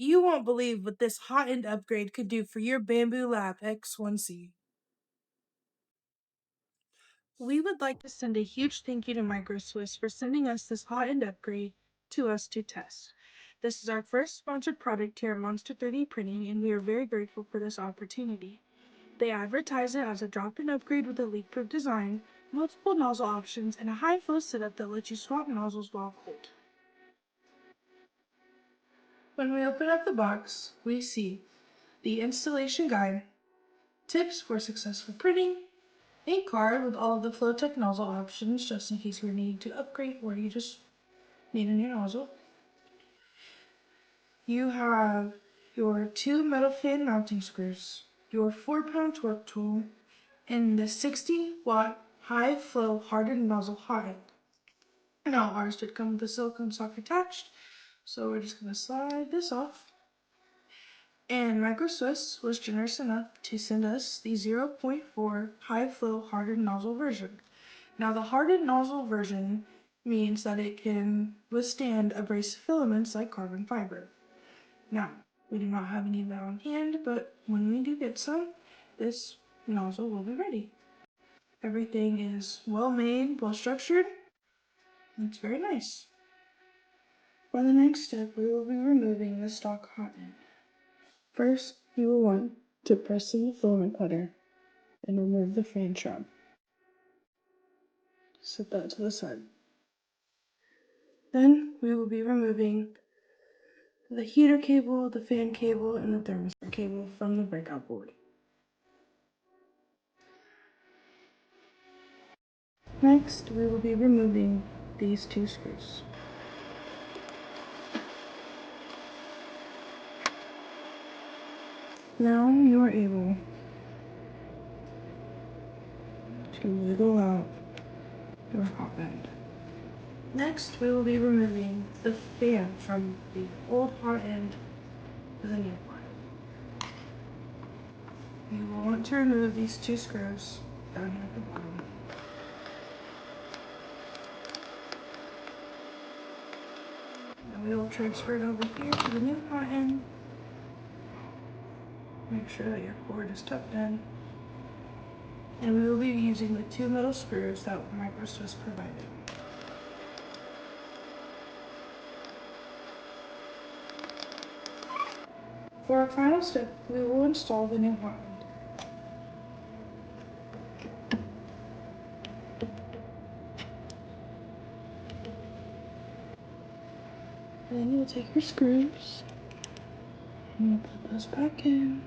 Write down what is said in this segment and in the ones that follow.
You won't believe what this hot-end upgrade could do for your Bambu Lab X1C. We would like to send a huge thank you to Micro Swiss for sending us this hot-end upgrade to us to test. This is our first sponsored product here at Monster 3D Printing, and we are very grateful for this opportunity. They advertise it as a drop-in upgrade with a leak-proof design, multiple nozzle options, and a high-flow setup that lets you swap nozzles while cold. When we open up the box, we see the installation guide, tips for successful printing, a card with all of the FlowTech nozzle options just in case you're needing to upgrade or you just need a new nozzle. You have your 2 metal fan mounting screws, your 4-pound torque tool, and the 60-watt high-flow hardened nozzle hotend. Now ours did come with a silicone sock attached, so we're just going to slide this off. And Micro Swiss was generous enough to send us the 0.4 high-flow hardened nozzle version. Now the hardened nozzle version means that it can withstand abrasive filaments like carbon fiber. Now, we do not have any of that on hand, but when we do get some, this nozzle will be ready. Everything is well made, well structured, and it's very nice. For the next step, we will be removing the stock hotend. First, you will want to press in the filament cutter and remove the fan shroud. Set that to the side. Then we will be removing the heater cable, the fan cable, and the thermistor cable from the breakout board. Next, we will be removing these 2 screws. Now you are able to wiggle out your hotend. Next, we will be removing the fan from the old hotend to the new one. You will want to remove these 2 screws down here at the bottom. And we will transfer it over here to the new hotend. Make sure that your cord is tucked in. And we will be using the 2 metal screws that Micro Swiss provided. For our final step, we will install the new hotend. Then you'll take your screws and you'll put those back in.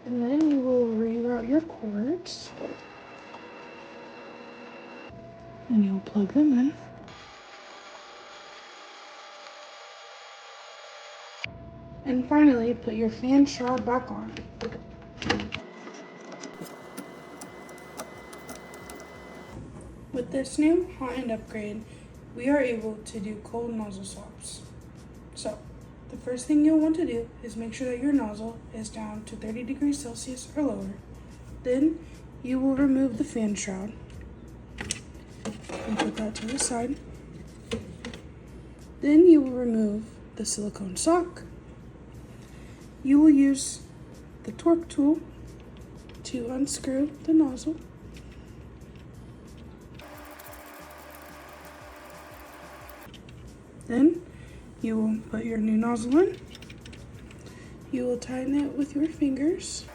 And then you will reroute your cords and you'll plug them in. And finally, put your fan shroud back on. With this new hotend upgrade, we are able to do cold nozzle swaps. So, the first thing you'll want to do is make sure that your nozzle is down to 30 degrees Celsius or lower. Then, you will remove the fan shroud and put that to the side. Then you will remove the silicone sock. You will use the torque tool to unscrew the nozzle. Then you will put your new nozzle in. You will tighten it with your fingers.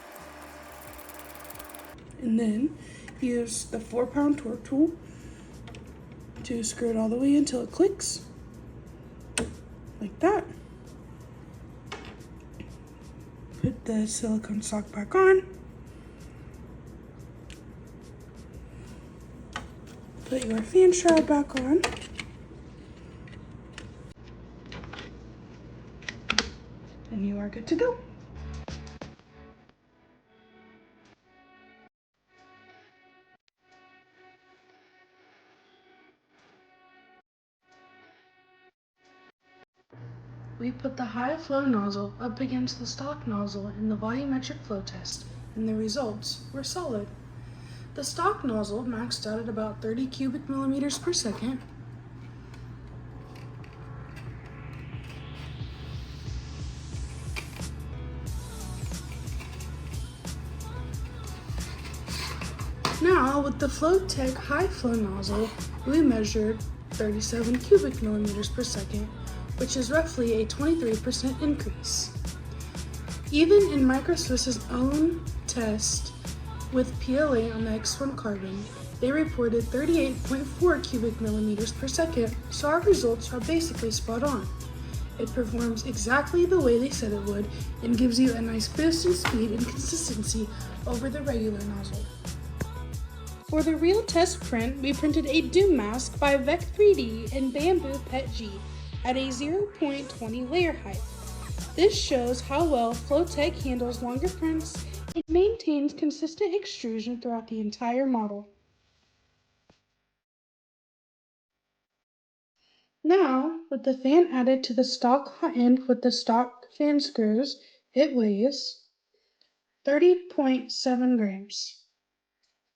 And then use the 4-pound torque tool to screw it all the way until it clicks. Like that. Put the silicone sock back on. Put your fan shroud back on. And you are good to go. We put the high flow nozzle up against the stock nozzle in the volumetric flow test, and the results were solid. The stock nozzle maxed out at about 30 cubic millimeters per second, Now with the FlowTech high flow nozzle, we measured 37 cubic millimeters per second, which is roughly a 23% increase. Even in Micro Swiss's own test with PLA on the X1 carbon, they reported 38.4 cubic millimeters per second, so our results are basically spot on. It performs exactly the way they said it would and gives you a nice boost in speed and consistency over the regular nozzle. For the real test print, we printed a doom mask by Vec 3D in Bambu PET G at a 0.20 layer height. This shows how well FlowTech handles longer prints and maintains consistent extrusion throughout the entire model. Now, with the fan added to the stock Hotend with the stock fan screws, it weighs 30.7 grams.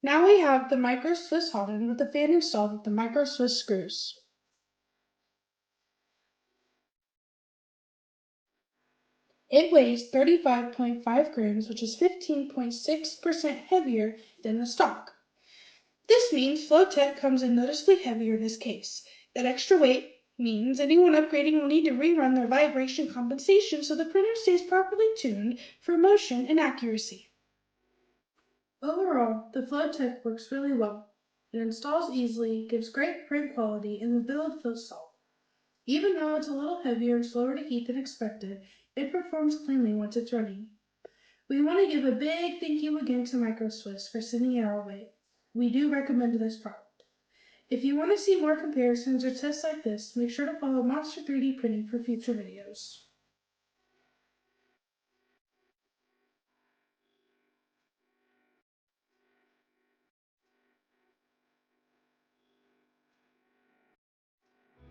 Now we have the Micro Swiss Hotend with the fan installed with the Micro Swiss screws. It weighs 35.5 grams, which is 15.6% heavier than the stock. This means FlowTech comes in noticeably heavier in this case. That extra weight means anyone upgrading will need to rerun their vibration compensation so the printer stays properly tuned for motion and accuracy. Overall, the FlowTech works really well. It installs easily, gives great print quality, and the build feels solid. Even though it's a little heavier and slower to heat than expected, it performs cleanly once it's running. We want to give a big thank you again to Micro Swiss for sending it our way. We do recommend this product. If you want to see more comparisons or tests like this, make sure to follow Monster 3D Printing for future videos.